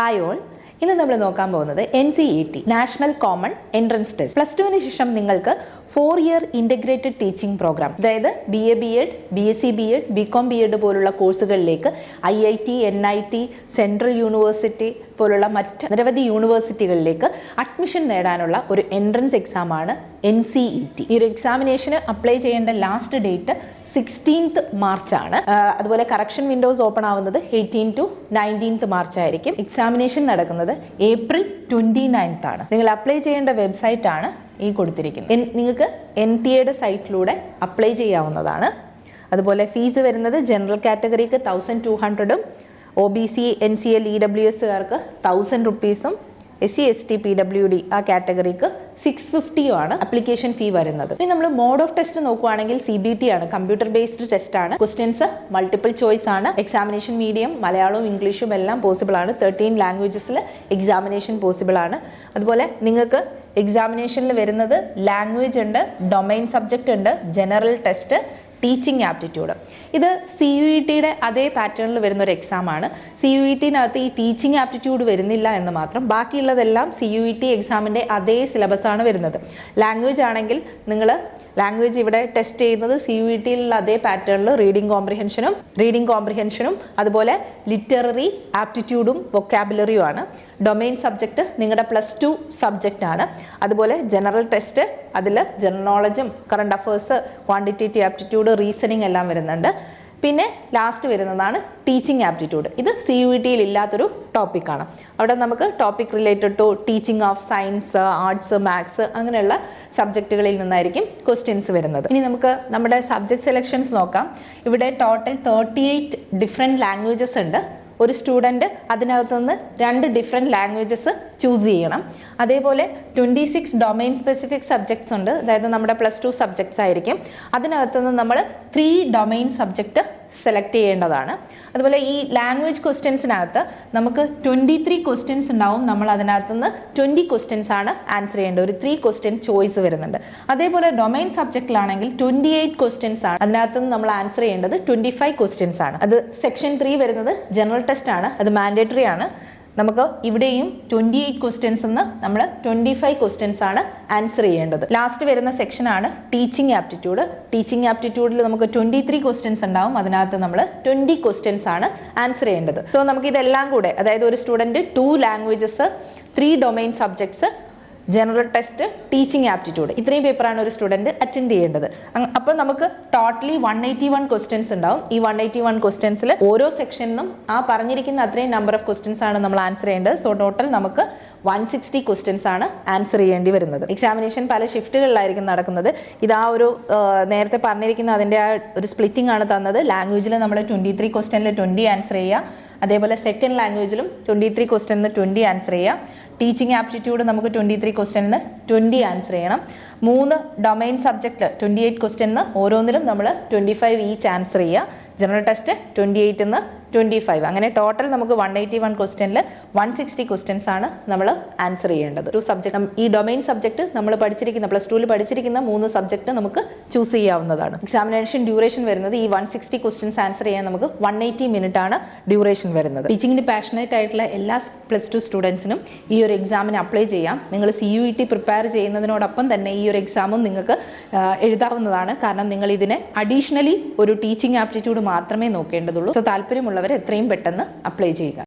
Hi all, ഇന്ന് നമ്മൾ നോക്കാൻ പോകുന്നത് NCET national common entrance test. Plus ടുവിന് ശേഷം നിങ്ങൾക്ക് 4 ഇയർ ഇൻ്റഗ്രേറ്റഡ് ടീച്ചിങ് പ്രോഗ്രാം, അതായത് BA BEd, BSc BEd, BCom BEd പോലുള്ള കോഴ്സുകളിലേക്ക് IIT, NIT, സെൻട്രൽ യൂണിവേഴ്സിറ്റി പോലുള്ള മറ്റ് നിരവധി യൂണിവേഴ്സിറ്റികളിലേക്ക് അഡ്മിഷൻ നേടാനുള്ള ഒരു എൻട്രൻസ് എക്സാമാണ് NCET. ഈ ഒരു എക്സാമിനേഷന് അപ്ലൈ ചെയ്യേണ്ട ലാസ്റ്റ് ഡേറ്റ് 16th മാർച്ചാണ്. അതുപോലെ കറക്ഷൻ വിൻഡോസ് ഓപ്പൺ ആവുന്നത് 18 to 19th മാർച്ച് ആയിരിക്കും. എക്സാമിനേഷൻ നടക്കുന്നത് April 29th ആണ്. നിങ്ങൾ അപ്ലൈ ചെയ്യേണ്ട വെബ്സൈറ്റ് ആണ് ഈ കൊടുത്തിരിക്കുന്നത്. നിങ്ങൾക്ക് NTA സൈറ്റിലൂടെ അപ്ലൈ ചെയ്യാവുന്നതാണ്. അതുപോലെ ഫീസ് വരുന്നത് ജനറൽ കാറ്റഗറിക്ക് 1200 OBC NCL EWSകാർക്ക് 1000 rupees SC ST PWD ആ കാറ്റഗറിക്ക് 650 ആണ് അപ്ലിക്കേഷൻ ഫീ വരുന്നത്. ഇനി നമ്മൾ മോഡ് ഓഫ് ടെസ്റ്റ് നോക്കുകയാണെങ്കിൽ CBT ആണ്, കമ്പ്യൂട്ടർ ബേസ്ഡ് ടെസ്റ്റ് ആണ്. ക്വസ്റ്റ്യൻസ് മൾട്ടിപ്പിൾ ചോയ്സ് ആണ്. എക്സാമിനേഷൻ മീഡിയം മലയാളവും ഇംഗ്ലീഷും എല്ലാം പോസിബിൾ ആണ്. 13 ലാംഗ്വേജസിൽ എക്സാമിനേഷൻ പോസിബിൾ ആണ്. അതുപോലെ നിങ്ങൾക്ക് എക്സാമിനേഷനിൽ വരുന്നത് ലാംഗ്വേജ് ഉണ്ട്, ഡൊമൈൻ സബ്ജക്റ്റ് ഉണ്ട്, ജനറൽ ടെസ്റ്റ്, ടീച്ചിങ് ആപ്റ്റിറ്റ്യൂഡ്. ഇത് CUETയുടെ അതേ പാറ്റേണിൽ വരുന്ന ഒരു എക്സാം ആണ്. CUETനകത്ത് ഈ ടീച്ചിങ് ആപ്റ്റിറ്റ്യൂഡ് വരുന്നില്ല എന്ന് മാത്രം. ബാക്കിയുള്ളതെല്ലാം CUET എക്സാമിൻ്റെ അതേ സിലബസ് ആണ് വരുന്നത്. ലാംഗ്വേജ് ആണെങ്കിൽ നിങ്ങൾ ലാംഗ്വേജ് ഇവിടെ ടെസ്റ്റ് ചെയ്യുന്നത് CUETയിലുള്ള അതേ പാറ്റേണിൽ റീഡിംഗ് കോംപ്രിഹെൻഷനും അതുപോലെ ലിറ്റററി ആപ്റ്റിറ്റ്യൂഡും വൊക്കാബുലറിയും ആണ്. ഡൊമൈൻ സബ്ജക്റ്റ് നിങ്ങളുടെ +2 സബ്ജക്റ്റ് ആണ്. അതുപോലെ ജനറൽ ടെസ്റ്റ്, അതിൽ ജനറൽ നോളജും current affairs, quantitative aptitude, reasoning എല്ലാം വരുന്നുണ്ട്. പിന്നെ ലാസ്റ്റ് വരുന്നതാണ് ടീച്ചിങ് ആപ്റ്റിറ്റ്യൂഡ്. ഇത് CUETയിൽ ഇല്ലാത്തൊരു ടോപ്പിക്കാണ്. അവിടെ നമുക്ക് topic related to teaching of science, arts, maths അങ്ങനെയുള്ള സബ്ജക്റ്റുകളിൽ നിന്നായിരിക്കും ക്വസ്റ്റ്യൻസ് വരുന്നത്. ഇനി നമുക്ക് നമ്മുടെ സബ്ജക്ട് സെലക്ഷൻസ് നോക്കാം. ഇവിടെ ടോട്ടൽ 38 ഡിഫറെൻറ്റ് ലാംഗ്വേജസ് ഉണ്ട്. ഒരു സ്റ്റുഡൻറ്റ് അതിനകത്ത് നിന്ന് 2 ഡിഫറെൻറ്റ് ലാംഗ്വേജസ് ചൂസ് ചെയ്യണം. അതേപോലെ 26 ഡൊമൈൻ സ്പെസിഫിക് സബ്ജക്ട്സ് ഉണ്ട്, അതായത് നമ്മുടെ +2 സബ്ജക്ട്സ് ആയിരിക്കും. അതിനകത്ത് നിന്ന് നമ്മൾ 3 ഡൊമൈൻ സബ്ജക്റ്റ് സെലക്ട് ചെയ്യേണ്ടതാണ്. അതുപോലെ ഈ ലാംഗ്വേജ് ക്വസ്റ്റ്യൻസിനകത്ത് നമുക്ക് 23 ക്വസ്റ്റ്യൻസ് ഉണ്ടാവും. നമ്മൾ അതിനകത്ത് നിന്ന് 20 ക്വസ്റ്റ്യൻസ് ആണ് ആൻസർ ചെയ്യേണ്ടത്. ഒരു 3 ക്വസ്റ്റ്യൻ ചോയ്സ് വരുന്നുണ്ട്. അതേപോലെ ഡൊമൈൻ സബ്ജക്റ്റിലാണെങ്കിൽ 28 ക്വസ്റ്റ്യൻസ് ആണ്. അതിനകത്ത് നിന്ന് നമ്മൾ ആൻസർ ചെയ്യേണ്ടത് 25 ക്വസ്റ്റ്യൻസ് ആണ്. അത് സെക്ഷൻ 3 വരുന്നത് ജനറൽ ടെസ്റ്റ് ആണ്, അത് മാൻഡേറ്ററി ആണ്. നമുക്ക് ഇവിടെയും 28 ക്വസ്റ്റ്യൻസ് നിന്ന് നമ്മൾ 25 ക്വസ്റ്റ്യൻസ് ആണ് ആൻസർ ചെയ്യേണ്ടത്. ലാസ്റ്റ് വരുന്ന സെക്ഷനാണ് ടീച്ചിങ് ആപ്റ്റിറ്റ്യൂഡ്. ടീച്ചിങ് ആപ്റ്റിറ്റ്യൂഡിൽ നമുക്ക് 23 ക്വസ്റ്റ്യൻസ് ഉണ്ടാവും. അതിനകത്ത് നമ്മൾ 20 ക്വസ്റ്റ്യൻസ് ആണ് ആൻസർ ചെയ്യേണ്ടത്. സോ നമുക്ക് ഇതെല്ലാം കൂടെ, അതായത് ഒരു student 2 languages, 3 domain subjects, general test, teaching aptitude, ഇത്രയും പേപ്പറാണ് ഒരു സ്റ്റുഡൻറ്റ് അറ്റൻഡ് ചെയ്യേണ്ടത്. അപ്പോൾ നമുക്ക് ടോട്ടലി 181 ക്വസ്റ്റ്യൻസ് ഉണ്ടാവും. ഈ 181 ക്വസ്റ്റ്യൻസിൽ ഓരോ സെക്ഷനിലും ആ പറഞ്ഞിരിക്കുന്ന അത്രയും നമ്പർ ഓഫ് ക്വസ്റ്റ്യൻസ് ആണ് നമ്മൾ ആൻസർ ചെയ്യേണ്ടത്. സോ ടോട്ടൽ നമുക്ക് 160 ക്വസ്റ്റ്യൻസ് ആണ് ആൻസർ ചെയ്യേണ്ടി വരുന്നത്. എക്സാമിനേഷൻ പല ഷിഫ്റ്റുകളിലായിരിക്കും നടക്കുന്നത്. ഇത് ആ ഒരു നേരത്തെ പറഞ്ഞിരിക്കുന്ന അതിൻ്റെ ആ ഒരു സ്പ്ലിറ്റിംഗ് ആണ് തന്നത്. ലാംഗ്വേജിൽ നമ്മൾ 23 ക്വസ്റ്റ്യനിൽ 20 ആൻസർ ചെയ്യുക. അതേപോലെ സെക്കൻഡ് ലാംഗ്വേജിലും 23 ക്വസ്റ്റ്യനിൽ 20 ആൻസർ ചെയ്യുക. ടീച്ചിങ് ആപ്റ്റിറ്റ്യൂഡ് നമുക്ക് 23 ക്വസ്റ്റ്യനിൽ 20 ആൻസർ ചെയ്യണം. 3 ഡൊമൈൻ സബ്ജക്റ്റ് 28 ക്വസ്റ്റ്യനിൽ ഓരോന്നിലും നമ്മൾ 25 ഈച്ച് ആൻസർ ചെയ്യുക. General test 28 25. അങ്ങനെ ടോട്ടൽ നമുക്ക് 181 ക്വസ്റ്റ്യനിൽ 160 ക്വസ്റ്റ്യൻസ് ആണ് നമ്മൾ ആൻസർ ചെയ്യേണ്ടത്. 2 സബ്ജക്ട്, ഈ ഡൊമൈൻ സബ്ജക്ട് നമ്മൾ പഠിച്ചിരിക്കുന്ന +2 പഠിച്ചിരിക്കുന്ന 3 സബ്ജക്ട് നമുക്ക് ചൂസ് ചെയ്യാവുന്നതാണ്. എക്സാമിനേഷൻ ഡ്യൂറേഷൻ വരുന്നത് ഈ 160 ക്വസ്റ്റ്യൻസ് ആൻസർ ചെയ്യാൻ നമുക്ക് 180 മിനിറ്റ് ആണ് ഡ്യൂറേഷൻ വരുന്നത്. ടീച്ചിങ്ങിന് പാഷനേറ്റ് ആയിട്ടുള്ള എല്ലാ +2 സ്റ്റുഡൻസിനും ഈ ഒരു എക്സാമിന് അപ്ലൈ ചെയ്യാം. നിങ്ങൾ CUET പ്രിപ്പയർ ചെയ്യുന്നതിനോടൊപ്പം തന്നെ ഈ ഒരു എക്സാമും നിങ്ങൾക്ക് എഴുതാവുന്നതാണ്. കാരണം നിങ്ങൾ ഇതിനെ അഡീഷണലി ഒരു ടീച്ചിങ് ആപ്റ്റിറ്റ്യൂഡ് മാത്രമേ നോക്കേണ്ടതുള്ളൂ. സോ താല്പര്യമുള്ളവർ എത്രയും പെട്ടെന്ന് അപ്ലൈ ചെയ്യുക.